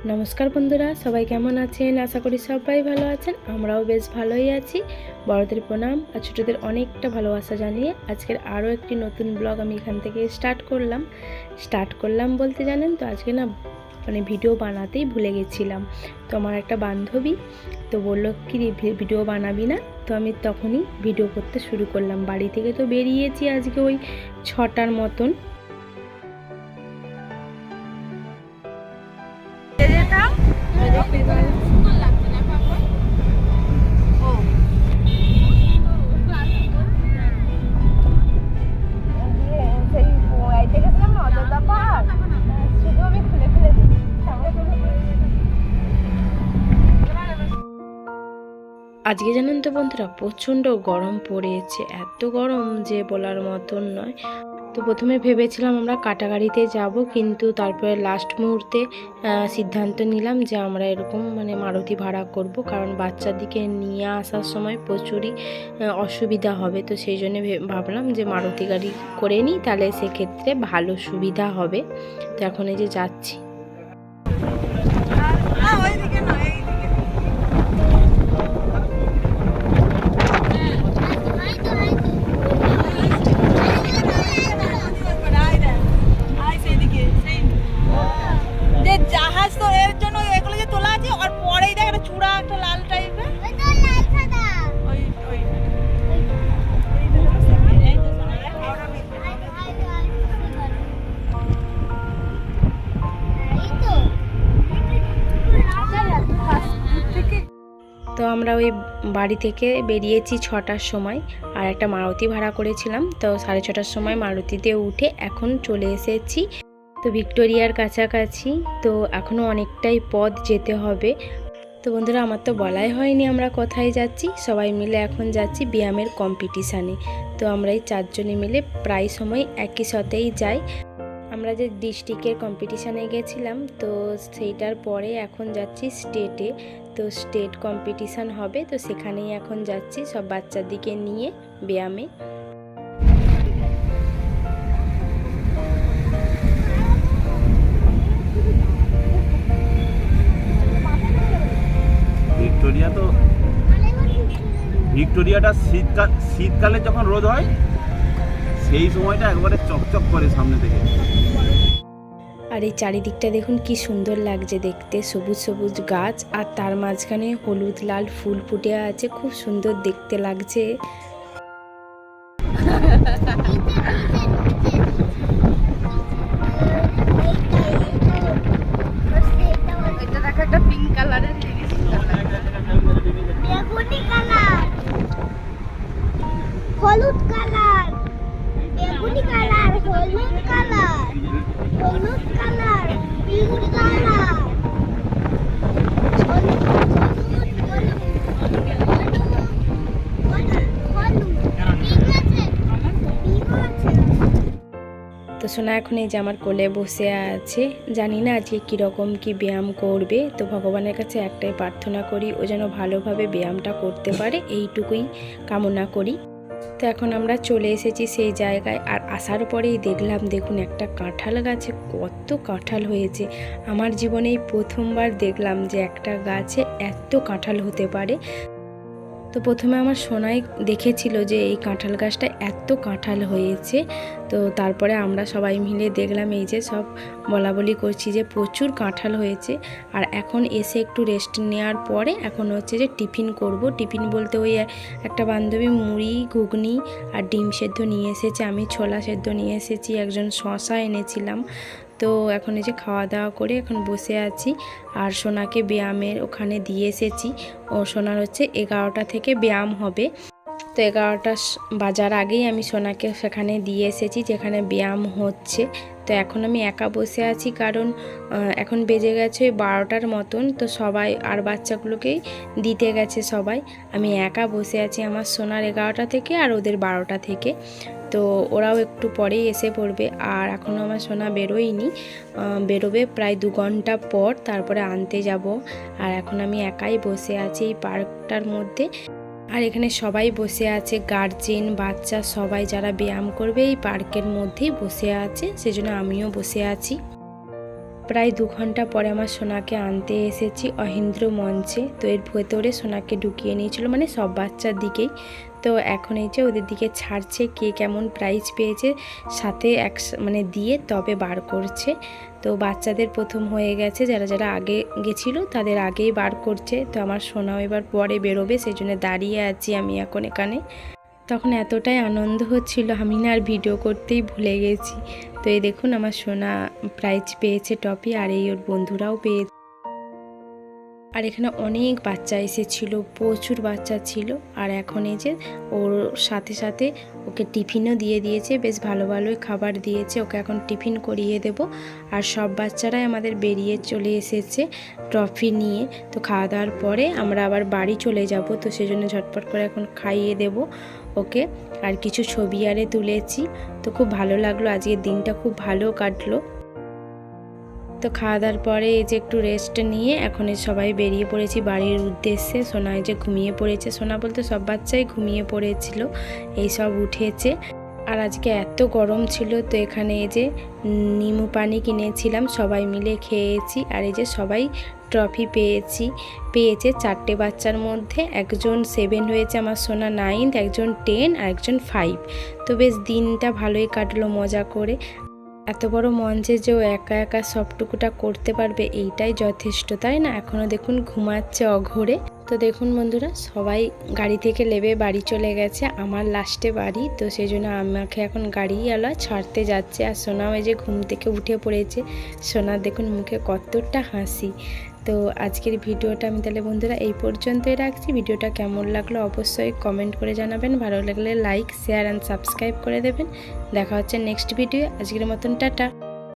নমস্কার বন্ধুরা, সবাই কেমন আছেন? আশা করি সবাই ভালো আছেন। আমরাও বেশ ভালোই আছি। বড়দের প্রণাম আর ছোটদের অনেকটা ভালোবাসা জানিয়ে আজকের আরও একটি নতুন ব্লগ আমি এখান থেকে স্টার্ট করলাম বলতে জানেন তো, আজকে না ভিডিও বানাতেই ভুলে গেছিলাম। তো আমার একটা বান্ধবী তো বললো কি ভিডিও বানাবি না, তো আমি তখনই ভিডিও করতে শুরু করলাম। বাড়ি থেকে তো বেরিয়েছি আজকে ওই 6টার মতন। আজকে জানেন তো বন্ধুরা, প্রচণ্ড গরম পড়েছে, এত গরম যে বলার মতন নয়। তো প্রথমে ভেবেছিলাম আমরা কাটাগাড়িতে যাব, কিন্তু তারপরে লাস্ট মুহূর্তে সিদ্ধান্ত নিলাম যে আমরা এরকম মারুতি ভাড়া করব, কারণ বাচ্চাদিকে নিয়ে আসার সময় প্রচুরই অসুবিধা হবে। তো সেই জন্য ভাবলাম যে মারুতি গাড়ি করে নিই, তাহলে সেক্ষেত্রে ভালো সুবিধা হবে। তো এখন এই যে যাচ্ছি। জাহাজ তো এর জন্য এগুলো যে তোলা আছে, আর পরেই দেখ একটা চূড়া, একটা লাল টাইপের তো আমরা ওই বাড়ি থেকে বেরিয়েছি 6টার সময়, আর একটা মারুতি ভাড়া করেছিলাম। তো 6:30টার সময় মারুতিতে উঠে এখন চলে এসেছি তো ভিক্টোরিয়ার কাছাকাছি। তো এখনও অনেকটাই পথ যেতে হবে। তো বন্ধুরা, আমার তো বলাই হয়নি আমরা কোথায় যাচ্ছি। সবাই মিলে এখন যাচ্ছি ব্যায়ামের কম্পিটিশানে। তো আমরা এই 4জনে মিলে প্রায় সময় একই সাথেই যাই। আমরা যে ডিস্ট্রিক্টের কম্পিটিশানে গেছিলাম, তো সেইটার পরে এখন যাচ্ছি স্টেটে। তো স্টেট কম্পিটিশান হবে, তো সেখানেই এখন যাচ্ছি সব বাচ্চাদিকে নিয়ে ব্যায়ামে। ভিক্টোরিয়াটা শীতকালে যখন রোদ হয় সেই সময়টা একবারে চকচক করে সামনে থেকে। আর এই চারিদিকটা দেখুন কি সুন্দর লাগছে দেখতে, সবুজ সবুজ গাছ, আর তার মাঝখানে হলুদ লাল ফুল ফুটে আছে, খুব সুন্দর দেখতে লাগছে। একটা পিঙ্ক কালারের হলুদ কালার, বেগুনি কালার, হলুদ কালার, হলুদ কালার, পিঙ্ক কালার, তো সোনা এখন এই যে আমার কোলে বসে আছে। জানি না আজকে কীরকম কি ব্যায়াম করবে। তো ভগবানের কাছে একটাই প্রার্থনা করি, ও যেন ভালোভাবে ব্যায়ামটা করতে পারে, এইটুকুই কামনা করি। তো এখন আমরা চলে এসেছি সেই জায়গায়, আর আসার পরেই দেখুন একটা কাঁঠাল গাছে কত কাঁঠাল হয়েছে। আমার জীবনেই প্রথমবার দেখলাম যে একটা গাছে এত কাঁঠাল হতে পারে। তো প্রথমে আমার সোনাই দেখেছিল যে এই কাঁঠাল গাছটা এত কাঁঠাল হয়েছে। তো তারপরে আমরা সবাই মিলে দেখলাম, এই যে সব বলাবলি করছি যে প্রচুর কাঁঠাল হয়েছে। আর এখন এসে একটু রেস্ট নেওয়ার পরে এখন হচ্ছে যে টিফিন করব। টিফিন বলতে ওই একটা বান্ধবী মুড়ি, ঘুগনি আর ডিম সেদ্ধ নিয়ে এসেছে, আমি ছোলা সেদ্ধ নিয়ে এসেছি, একজন শসা এনেছিলাম। তো এখন এই যে খাওয়া দাওয়া করে এখন বসে আছি। আর সোনাকে ব্যায়ামের ওখানে দিয়ে এসেছি। ও সোনার হচ্ছে 11টা থেকে ব্যায়াম হবে। তো 11টা বাজার আগেই আমি সোনাকে সেখানে দিয়ে এসেছি যেখানে ব্যায়াম হচ্ছে। তো এখন আমি একা বসে আছি, কারণ এখন বেজে গেছে 12টার মতন। তো সবাই আর বাচ্চাগুলোকেই দিতে গেছে সবাই। আমি একা বসে আছি, আমার সোনার 11টা থেকে আর ওদের 12টা থেকে। তো ওরাও একটু পরেই এসে পড়বে। আর এখনও আমার সোনা বেরোয়নি, বেরোবে প্রায় 2 ঘন্টা পর, তারপরে আনতে যাব। আর এখন আমি একাই বসে আছি এই পার্কটার মধ্যে। আর এখানে সবাই বসে আছে, গার্জেন, বাচ্চা সবাই যারা ব্যায়াম করবে এই পার্কের মধ্যেই বসে আছে, সেজন্য আমিও বসে আছি। প্রায় 2 ঘন্টা পরে আমার সোনাকে আনতে এসেছি অহিন্দ্র মঞ্চে। তো এর ভেতরে সোনাকে ঢুকিয়ে নিয়েছিল, মানে সব বাচ্চার দিকেই। তো এখন এই যে ওদের দিকে ছাড়ছে, কে কেমন প্রাইজ পেয়েছে সাথে মানে দিয়ে তবে বার করছে। তো বাচ্চাদের প্রথম হয়ে গেছে, যারা যারা আগে গেছিলো তাদের আগেই বার করছে। তো আমার সোনাও এবার পরে বেরোবে, সেই জন্য দাঁড়িয়ে আছি আমি এখন এখানে। তখন এতটাই আনন্দ হচ্ছিল আমি না আর ভিডিও করতেই ভুলে গেছি। তো এই দেখুন আমার সোনা প্রাইজ পেয়েছে টপি, আর এই ওর বন্ধুরাও পেয়েছে। আর এখানে অনেক বাচ্চা এসেছিলো, প্রচুর বাচ্চা ছিল। আর এখন এই যে ওর সাথে সাথে ওকে টিফিনও দিয়ে দিয়েছে, বেশ ভালো ভালোই খাবার দিয়েছে। ওকে এখন টিফিন করিয়ে দেব। আর সব বাচ্চারাই আমাদের বেরিয়ে চলে এসেছে ট্রফি নিয়ে। তো খাওয়া দাওয়ার পরে আমরা আবার বাড়ি চলে যাব, তো সেজন্য ঝটপট করে এখন খাইয়ে দেব ওকে। আর কিছু ছবি আরে তুলেছি, তো খুব ভালো লাগলো, আজকের দিনটা খুব ভালো কাটলো। তো খাওয়া দাওয়ার পরে এই যে একটু রেস্ট নিয়ে এখন সবাই বেরিয়ে পড়েছি বাড়ির উদ্দেশ্যে। সোনা যে ঘুমিয়ে পড়েছে, সোনা বলতে সব বাচ্চাই ঘুমিয়ে পড়েছিল, এই সব উঠেছে। আর আজকে এত গরম ছিল, তো এখানে এই যে নিমু পানি কিনেছিলাম, সবাই মিলে খেয়েছি। আর এই যে সবাই ট্রফি পেয়েছে 4টে বাচ্চার মধ্যে। একজন 7 হয়েছে, আমার সোনা 9, একজন 10 আর একজন 5। তো বেশ দিনটা ভালোই কাটলো মজা করে। এত বড় মঞ্চে যে ও একা একা সবটুকুটা করতে পারবে এইটাই যথেষ্ট, তাই না? এখনও দেখুন ঘুমাচ্ছে অঘরে। তো দেখুন বন্ধুরা, সবাই গাড়ি থেকে নেমে বাড়ি চলে গেছে, আমার লাস্টে বাড়ি। তো সেই জন্য আমাকে এখন গাড়িওয়ালা ছাড়তে যাচ্ছে। আর সোনাও এই যে ঘুম থেকে উঠে পড়েছে, সোনার দেখুন মুখে কতটা হাসি। তো আজকের ভিডিওটা আমি তাহলে বন্ধুরা এই পর্যন্তই রাখছি। ভিডিওটা কেমন লাগলো অবশ্যই কমেন্ট করে জানাবেন, ভালো লাগলে লাইক শেয়ার অ্যান্ড সাবস্ক্রাইব করে দেবেন। দেখা হচ্ছে নেক্সট ভিডিও। আজকের মতন টাটা।